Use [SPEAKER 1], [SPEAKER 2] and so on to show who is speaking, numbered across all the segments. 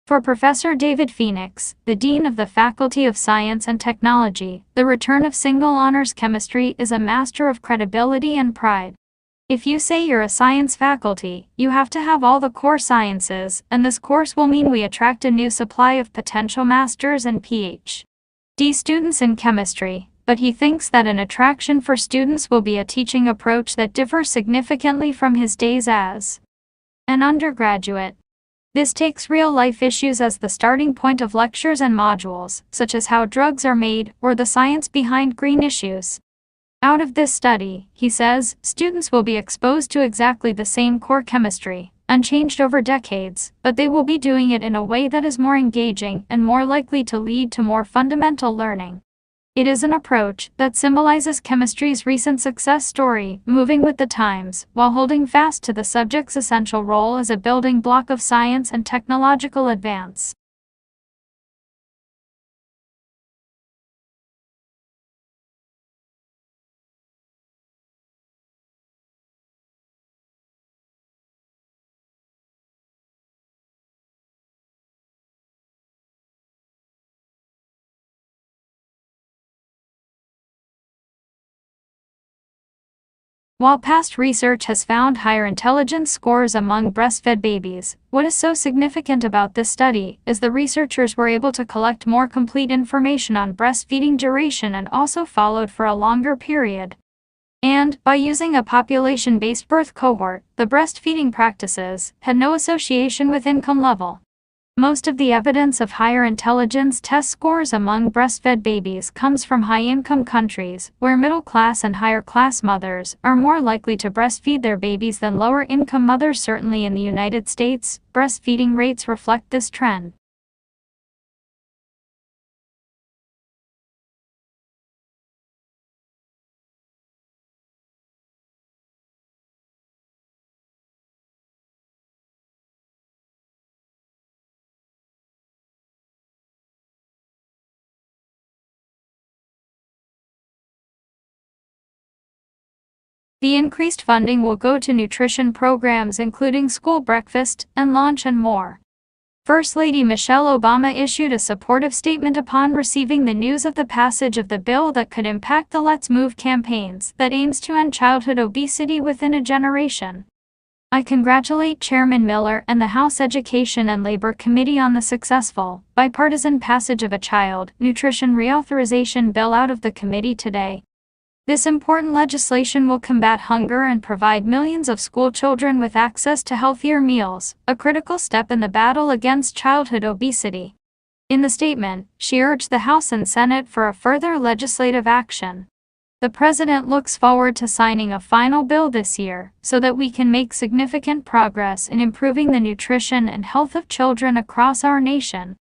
[SPEAKER 1] For Professor David Phoenix, the Dean of the Faculty of Science and Technology, the return of single honors chemistry is a master of credibility and pride. If you say you're a science faculty, you have to have all the core sciences, and this course will mean we attract a new supply of potential masters and Ph.D. students in chemistry, but he thinks that an attraction for students will be a teaching approach that differs significantly from his days as an undergraduate. This takes real-life issues as the starting point of lectures and modules, such as how drugs are made, or the science behind green issues. Out of this study, he says, students will be exposed to exactly the same core chemistry, unchanged over decades, but they will be doing it in a way that is more engaging and more likely to lead to more fundamental learning. It is an approach that symbolizes chemistry's recent success story, moving with the times, while holding fast to the subject's essential role as a building block of science and technological advance. While past research has found higher intelligence scores among breastfed babies, what is so significant about this study is the researchers were able to collect more complete information on breastfeeding duration and also followed for a longer period. And, by using a population-based birth cohort, the breastfeeding practices had no association with income level. Most of the evidence of higher intelligence test scores among breastfed babies comes from high-income countries, where middle-class and higher-class mothers are more likely to breastfeed their babies than lower-income mothers. Certainly in the United States, breastfeeding rates reflect this trend. The increased funding will go to nutrition programs including school breakfast and lunch and more. First Lady Michelle Obama issued a supportive statement upon receiving the news of the passage of the bill that could impact the Let's Move campaigns that aims to end childhood obesity within a generation. I congratulate Chairman Miller and the House Education and Labor Committee on the successful, bipartisan passage of a child nutrition reauthorization bill out of the committee today. This important legislation will combat hunger and provide millions of school children with access to healthier meals, a critical step in the battle against childhood obesity. In the statement, she urged the House and Senate for a further legislative action. The President looks forward to signing a final bill this year, so that we can make significant progress in improving the nutrition and health of children across our nation.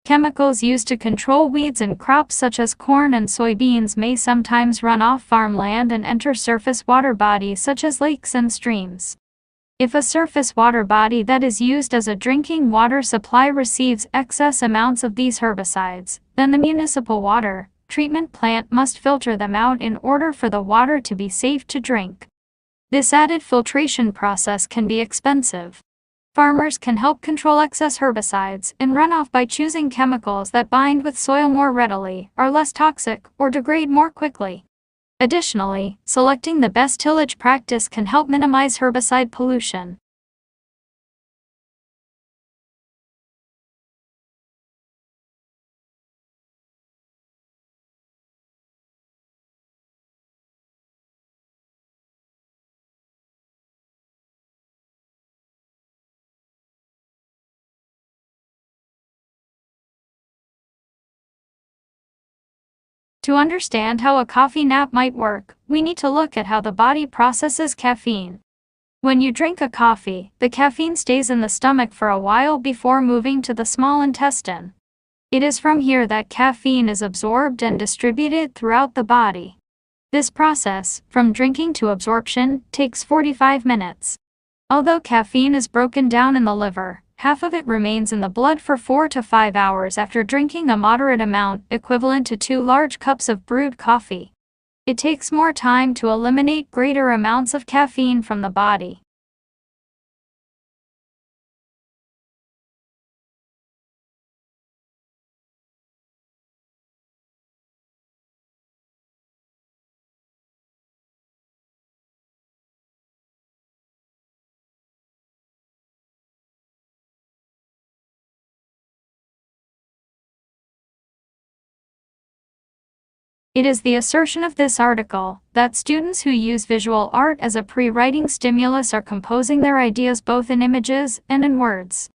[SPEAKER 1] Chemicals used to control weeds in crops such as corn and soybeans may sometimes run off farmland and enter surface water bodies such as lakes and streams. If a surface water body that is used as a drinking water supply receives excess amounts of these herbicides, then the municipal water treatment plant must filter them out in order for the water to be safe to drink. This added filtration process can be expensive. Farmers can help control excess herbicides in runoff by choosing chemicals that bind with soil more readily, are less toxic, or degrade more quickly. Additionally, selecting the best tillage practice can help minimize herbicide pollution. To understand how a coffee nap might work, we need to look at how the body processes caffeine. When you drink a coffee, the caffeine stays in the stomach for a while before moving to the small intestine. It is from here that caffeine is absorbed and distributed throughout the body. This process, from drinking to absorption, takes 45 minutes. Although caffeine is broken down in the liver, half of it remains in the blood for 4 to 5 hours after drinking a moderate amount, equivalent to 2 large cups of brewed coffee. It takes more time to eliminate greater amounts of caffeine from the body. It is the assertion of this article that students who use visual art as a pre-writing stimulus are composing their ideas both in images and in words.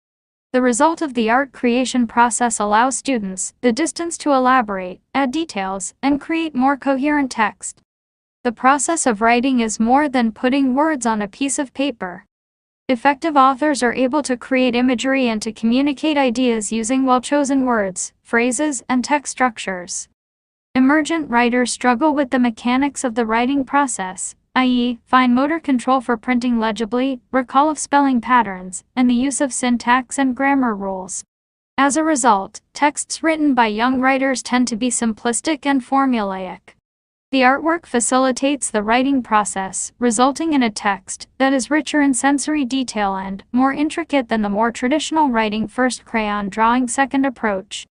[SPEAKER 1] The result of the art creation process allows students the distance to elaborate, add details, and create more coherent text. The process of writing is more than putting words on a piece of paper. Effective authors are able to create imagery and to communicate ideas using well-chosen words, phrases, and text structures. Emergent writers struggle with the mechanics of the writing process, i.e., fine motor control for printing legibly, recall of spelling patterns, and the use of syntax and grammar rules. As a result, texts written by young writers tend to be simplistic and formulaic. The artwork facilitates the writing process, resulting in a text that is richer in sensory detail and more intricate than the more traditional writing first crayon drawing second approach.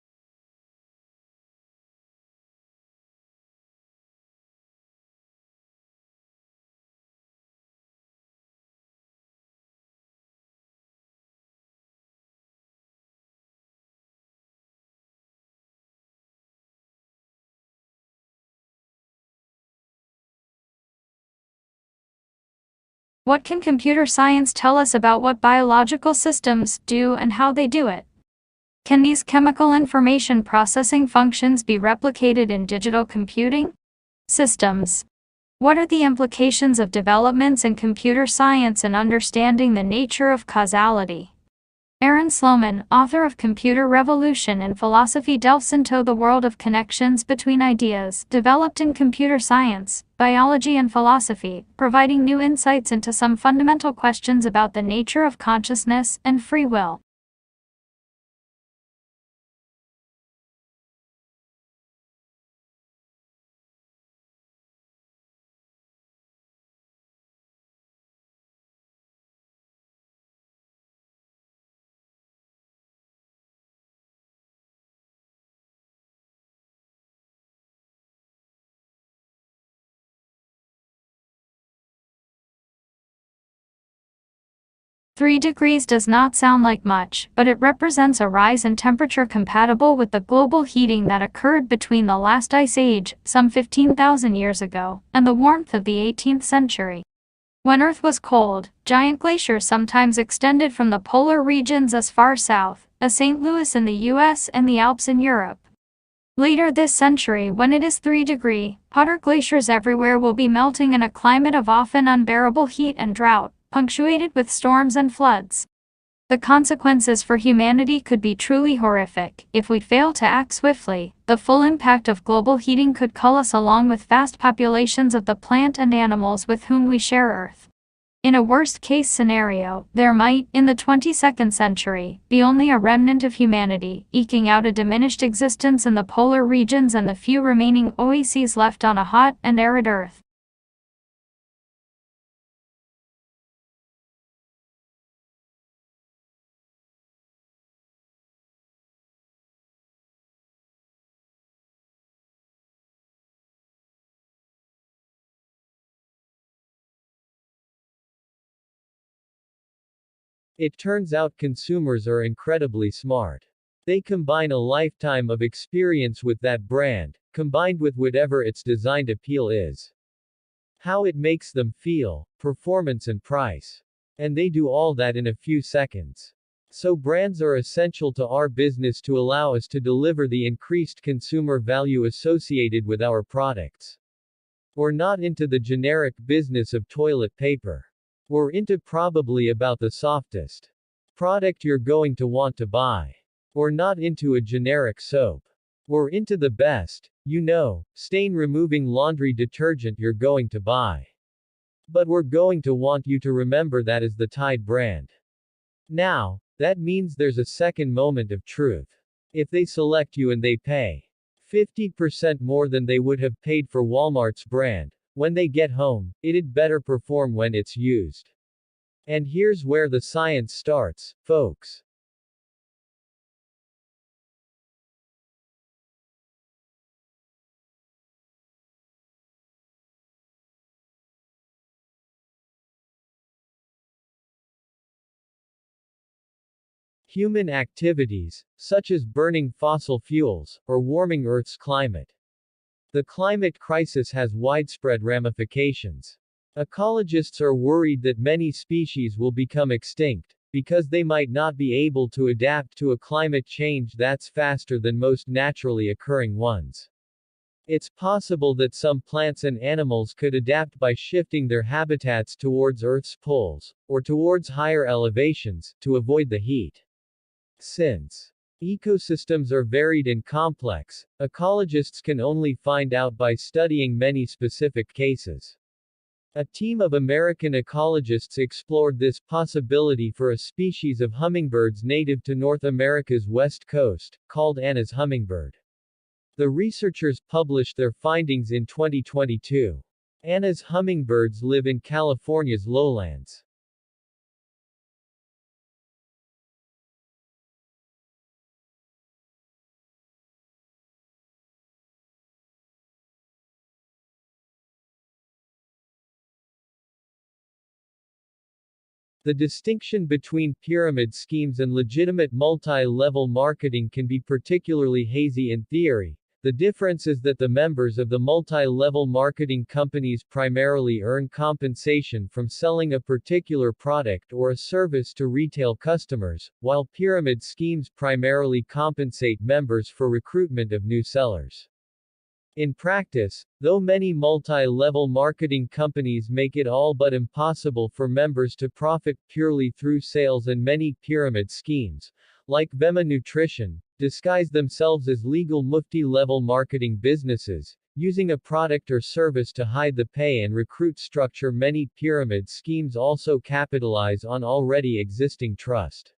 [SPEAKER 1] What can computer science tell us about what biological systems do and how they do it? Can these chemical information processing functions be replicated in digital computing systems? What are the implications of developments in computer science and understanding the nature of causality? Aaron Sloman, author of Computer Revolution and Philosophy, delves into the world of connections between ideas developed in computer science, biology, and philosophy, providing new insights into some fundamental questions about the nature of consciousness and free will. "3 degrees does not sound like much, but it represents a rise in temperature compatible with the global heating that occurred between the last ice age, some 15,000 years ago, and the warmth of the 18th century. When Earth was cold, giant glaciers sometimes extended from the polar regions as far south as St. Louis in the US and the Alps in Europe. Later this century, when it is 3 degrees, hotter glaciers everywhere will be melting in a climate of often unbearable heat and drought, punctuated with storms and floods. The consequences for humanity could be truly horrific. If we fail to act swiftly, the full impact of global heating could cull us along with vast populations of the plant and animals with whom we share Earth. In a worst-case scenario, there might, in the 22nd century, be only a remnant of humanity, eking out a diminished existence in the polar regions and the few remaining oases left on a hot and arid Earth.
[SPEAKER 2] It turns out consumers are incredibly smart. They combine a lifetime of experience with that brand, combined with whatever its designed appeal is. How it makes them feel, performance and price. And they do all that in a few seconds. So brands are essential to our business to allow us to deliver the increased consumer value associated with our products. We're not into the generic business of toilet paper. We're into probably about the softest product you're going to want to buy. We're not into a generic soap. We're into the best, stain removing laundry detergent you're going to buy. But we're going to want you to remember that is the Tide brand. Now, that means there's a second moment of truth. If they select you and they pay 50% more than they would have paid for Walmart's brand, when they get home, it'd better perform when it's used. And here's where the science starts, folks. Human activities, such as burning fossil fuels, or warming Earth's climate. The climate crisis has widespread ramifications. Ecologists are worried that many species will become extinct, because they might not be able to adapt to a climate change that's faster than most naturally occurring ones. It's possible that some plants and animals could adapt by shifting their habitats towards Earth's poles, or towards higher elevations, to avoid the heat. Since ecosystems are varied and complex, ecologists can only find out by studying many specific cases. A team of American ecologists explored this possibility for a species of hummingbirds native to North America's west coast, called Anna's hummingbird. The researchers published their findings in 2022. Anna's hummingbirds live in California's lowlands. The distinction between pyramid schemes and legitimate multi-level marketing can be particularly hazy in theory. The difference is that the members of the multi-level marketing companies primarily earn compensation from selling a particular product or a service to retail customers, while pyramid schemes primarily compensate members for recruitment of new sellers. In practice, though many multi-level marketing companies make it all but impossible for members to profit purely through sales, and many pyramid schemes, like Vema Nutrition, disguise themselves as legal mufti-level marketing businesses, using a product or service to hide the pay and recruit structure. Many pyramid schemes also capitalize on already existing trust.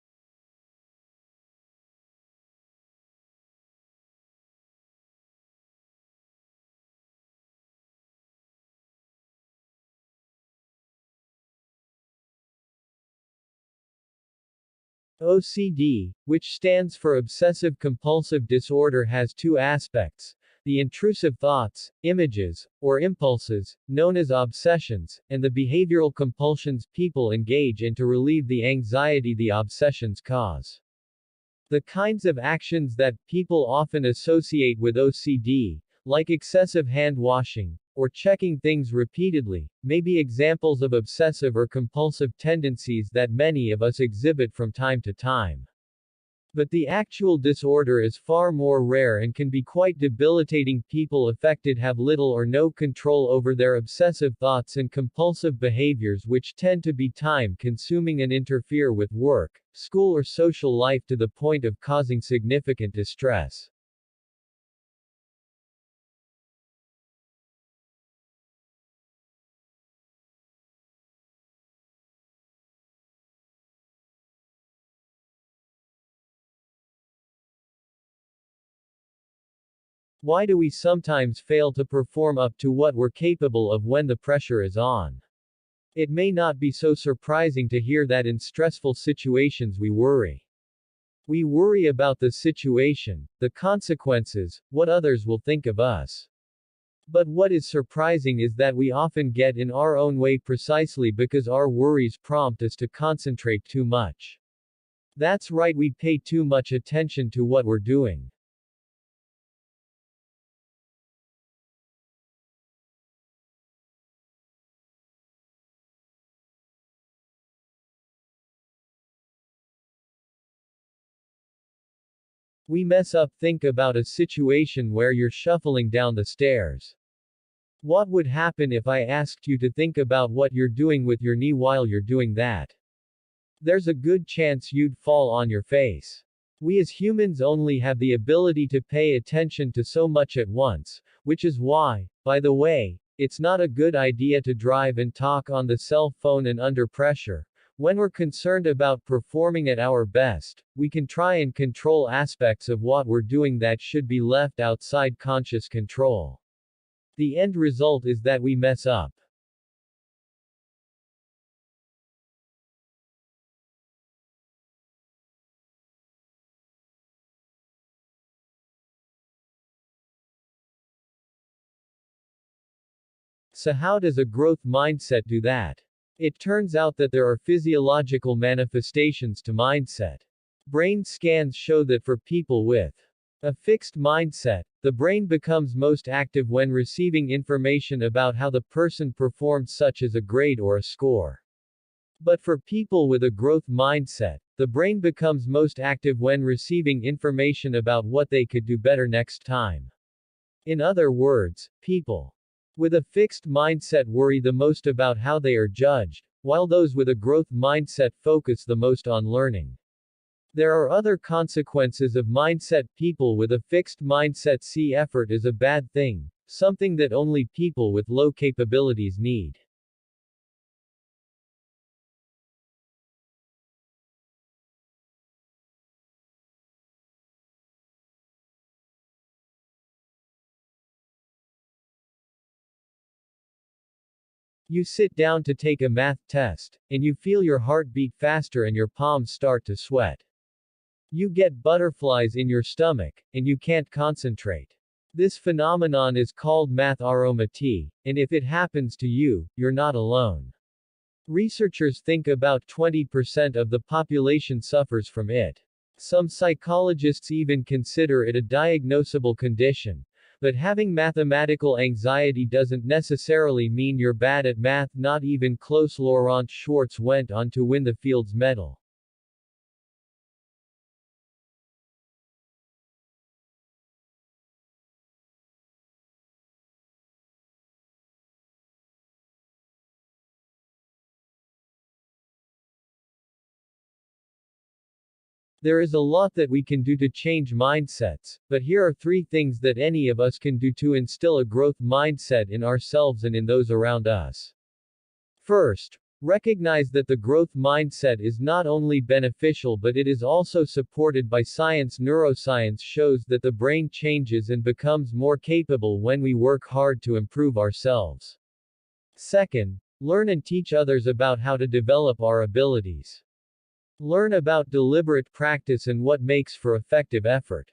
[SPEAKER 2] OCD, which stands for Obsessive Compulsive Disorder, has two aspects: the intrusive thoughts, images, or impulses, known as obsessions, and the behavioral compulsions people engage in to relieve the anxiety the obsessions cause. The kinds of actions that people often associate with OCD, like excessive hand washing, or checking things repeatedly, may be examples of obsessive or compulsive tendencies that many of us exhibit from time to time. But the actual disorder is far more rare and can be quite debilitating. People affected have little or no control over their obsessive thoughts and compulsive behaviors, which tend to be time-consuming and interfere with work, school, or social life to the point of causing significant distress. Why do we sometimes fail to perform up to what we're capable of when the pressure is on? It may not be so surprising to hear that in stressful situations we worry. We worry about the situation, the consequences, what others will think of us. But what is surprising is that we often get in our own way precisely because our worries prompt us to concentrate too much. That's right, we pay too much attention to what we're doing. We mess up. Think about a situation where you're shuffling down the stairs. What would happen if I asked you to think about what you're doing with your knee while you're doing that? There's a good chance you'd fall on your face. We as humans only have the ability to pay attention to so much at once, which is why, by the way, it's not a good idea to drive and talk on the cell phone and under pressure. When we're concerned about performing at our best, we can try and control aspects of what we're doing that should be left outside conscious control. The end result is that we mess up. So how does a growth mindset do that? It turns out that there are physiological manifestations to mindset. Brain scans show that for people with a fixed mindset, the brain becomes most active when receiving information about how the person performed, such as a grade or a score. But for people with a growth mindset, the brain becomes most active when receiving information about what they could do better next time. In other words, people with a fixed mindset worry the most about how they are judged, while those with a growth mindset focus the most on learning. There are other consequences of mindset. People with a fixed mindset see effort as a bad thing, something that only people with low capabilities need. You sit down to take a math test, and you feel your heart beat faster and your palms start to sweat. You get butterflies in your stomach, and you can't concentrate. This phenomenon is called math aromatie, and if it happens to you, you're not alone. Researchers think about 20% of the population suffers from it. Some psychologists even consider it a diagnosable condition. But having mathematical anxiety doesn't necessarily mean you're bad at math, not even close. Laurent Schwartz went on to win the Fields Medal. There is a lot that we can do to change mindsets, but here are 3 things that any of us can do to instill a growth mindset in ourselves and in those around us. First, recognize that the growth mindset is not only beneficial but it is also supported by science. Neuroscience shows that the brain changes and becomes more capable when we work hard to improve ourselves. Second, learn and teach others about how to develop our abilities. Learn about deliberate practice and what makes for effective effort.